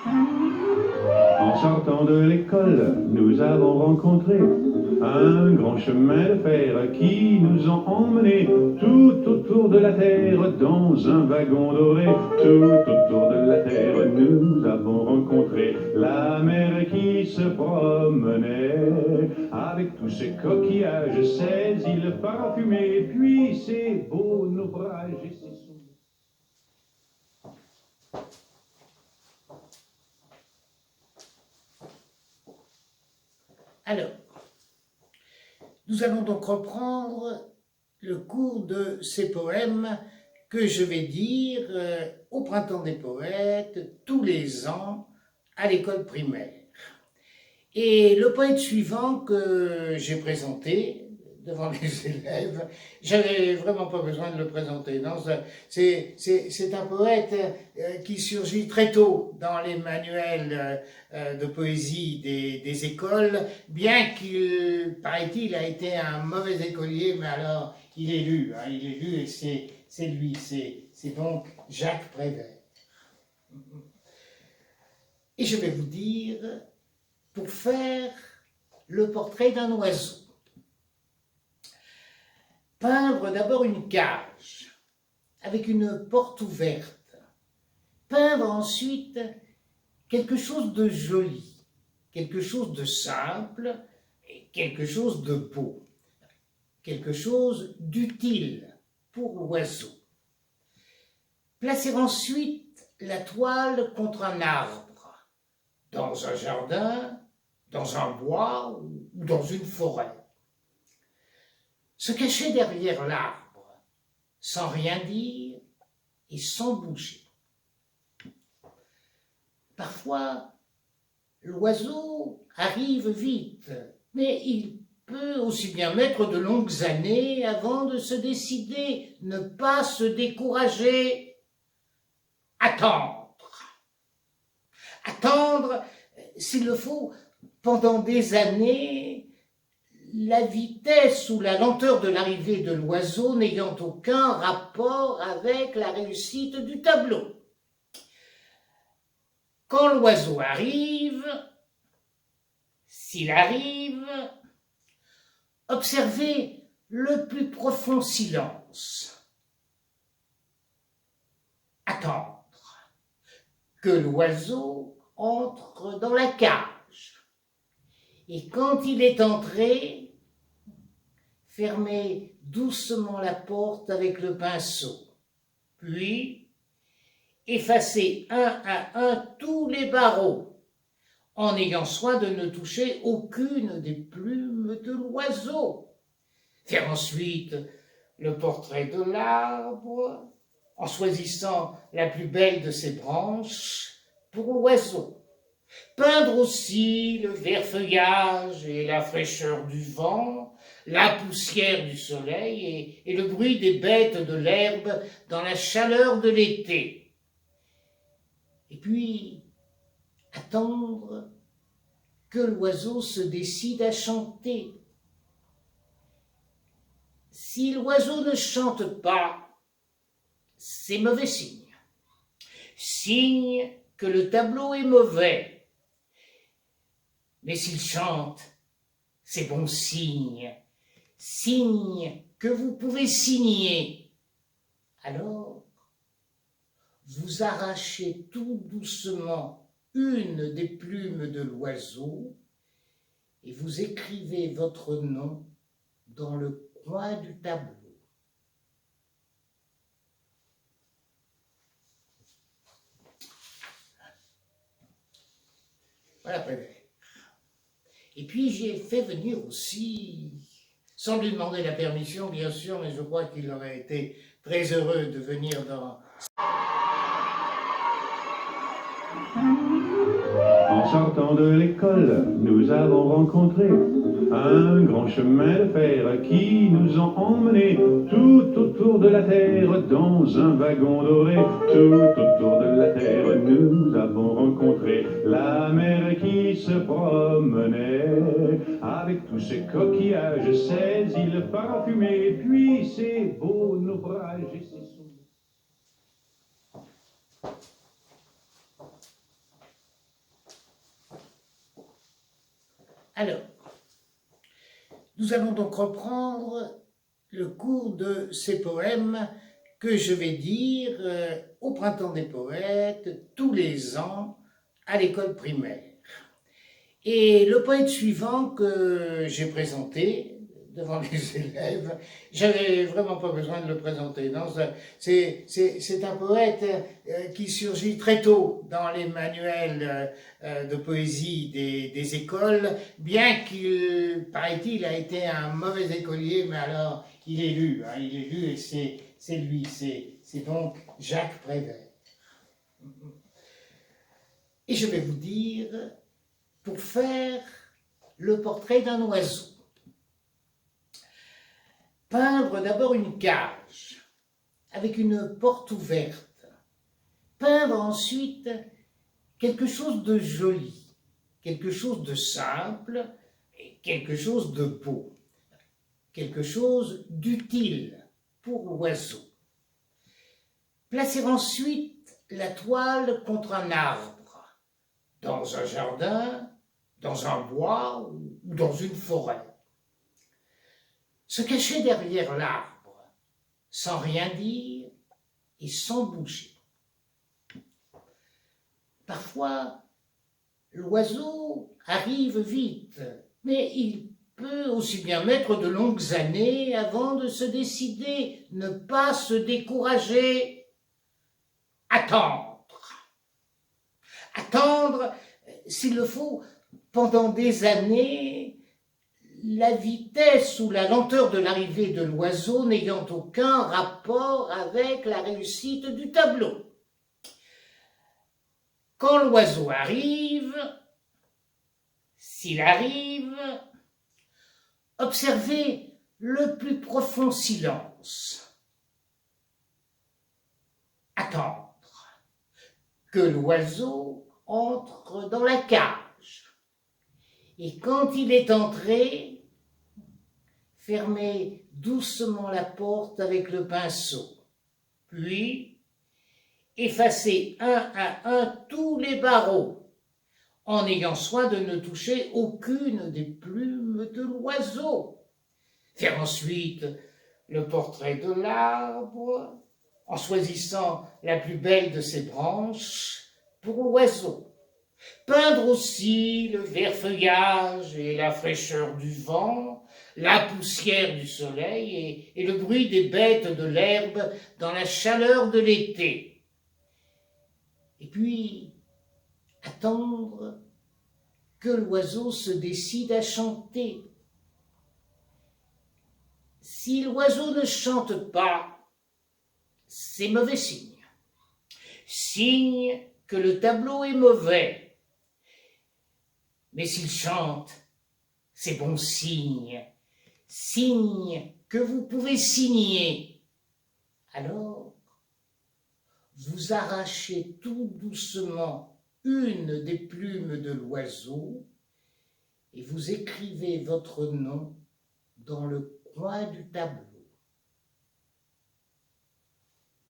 En sortant de l'école, nous avons rencontré un grand chemin de fer qui nous a emmenés tout autour de la terre dans un wagon doré. Tout autour de la terre, nous avons rencontré la mer qui se promenait avec tous ses coquillages, ses îles parfumées, puis ses beaux naufrages et ses souvenirs. Alors, nous allons donc reprendre le cours de ces poèmes que je vais dire au Printemps des Poètes, tous les ans, à l'école primaire. Et le poète suivant que j'ai présenté devant les élèves, j'avais vraiment pas besoin de le présenter. Non, c'est un poète qui surgit très tôt dans les manuels de poésie des écoles, bien qu'il, paraît-il, a été un mauvais écolier, mais alors il est lu, hein, il est lu et c'est lui, c'est donc Jacques Prévert. Et je vais vous dire, pour faire le portrait d'un oiseau, peindre d'abord une cage avec une porte ouverte, peindre ensuite quelque chose de joli, quelque chose de simple et quelque chose de beau, quelque chose d'utile pour l'oiseau. Placer ensuite la toile contre un arbre, dans un jardin, dans un bois ou dans une forêt. Se cacher derrière l'arbre, sans rien dire et sans bouger. Parfois, l'oiseau arrive vite, mais il peut aussi bien mettre de longues années avant de se décider, ne pas se décourager, attendre. Attendre, s'il le faut, pendant des années, la vitesse ou la lenteur de l'arrivée de l'oiseau n'ayant aucun rapport avec la réussite du tableau. Quand l'oiseau arrive, s'il arrive, observez le plus profond silence. Attendre que l'oiseau entre dans la cage. Et quand il est entré, fermez doucement la porte avec le pinceau. Puis, effacez un à un tous les barreaux, en ayant soin de ne toucher aucune des plumes de l'oiseau. Faire ensuite le portrait de l'arbre, en choisissant la plus belle de ses branches pour l'oiseau. Peindre aussi le vert feuillage et la fraîcheur du vent, la poussière du soleil et le bruit des bêtes de l'herbe dans la chaleur de l'été. Et puis, attendre que l'oiseau se décide à chanter. Si l'oiseau ne chante pas, c'est mauvais signe. Signe que le tableau est mauvais. Mais s'il chante, c'est bon signe. Signe que vous pouvez signer. Alors, vous arrachez tout doucement une des plumes de l'oiseau et vous écrivez votre nom dans le coin du tableau. Voilà, Prévert. Et puis j'ai fait venir aussi, sans lui demander la permission bien sûr, mais je crois qu'il aurait été très heureux de venir dans... En sortant de l'école, nous avons rencontré un grand chemin de fer qui nous a emmenés tout autour de la terre dans un wagon doré. Tout autour de la terre, nous avons rencontré la mer qui se promenait avec tous ses coquillages, ses îles parfumées, puis ses beaux naufrages et ses souvenirs. Alors, nous allons donc reprendre le cours de ces poèmes que je vais dire au Printemps des Poètes, tous les ans, à l'école primaire. Et le poète suivant que j'ai présenté devant les élèves, j'avais vraiment pas besoin de le présenter. Non, c'est un poète qui surgit très tôt dans les manuels de poésie des écoles, bien qu'il, paraît-il, a été un mauvais écolier, mais alors il est lu, hein, il est lu et c'est lui, c'est donc Jacques Prévert. Et je vais vous dire, pour faire le portrait d'un oiseau, peindre d'abord une cage avec une porte ouverte, peindre ensuite quelque chose de joli, quelque chose de simple et quelque chose de beau, quelque chose d'utile pour l'oiseau. Placer ensuite la toile contre un arbre, dans un jardin, dans un bois ou dans une forêt. Se cacher derrière l'arbre, sans rien dire et sans bouger. Parfois, l'oiseau arrive vite, mais il peut aussi bien mettre de longues années avant de se décider, ne pas se décourager, attendre. Attendre, s'il le faut, pendant des années, la vitesse ou la lenteur de l'arrivée de l'oiseau n'ayant aucun rapport avec la réussite du tableau. Quand l'oiseau arrive, s'il arrive, observez le plus profond silence. Attendre que l'oiseau entre dans la cage. Et quand il est entré, fermez doucement la porte avec le pinceau. Puis, effacez un à un tous les barreaux, en ayant soin de ne toucher aucune des plumes de l'oiseau. Faire ensuite le portrait de l'arbre, en choisissant la plus belle de ses branches pour l'oiseau. Peindre aussi le vert feuillage et la fraîcheur du vent, la poussière du soleil et le bruit des bêtes de l'herbe dans la chaleur de l'été. Et puis, attendre que l'oiseau se décide à chanter. Si l'oiseau ne chante pas, c'est mauvais signe. Signe que le tableau est mauvais. Mais s'il chante, c'est bon signe. Signe que vous pouvez signer. Alors, vous arrachez tout doucement une des plumes de l'oiseau et vous écrivez votre nom dans le coin du tableau.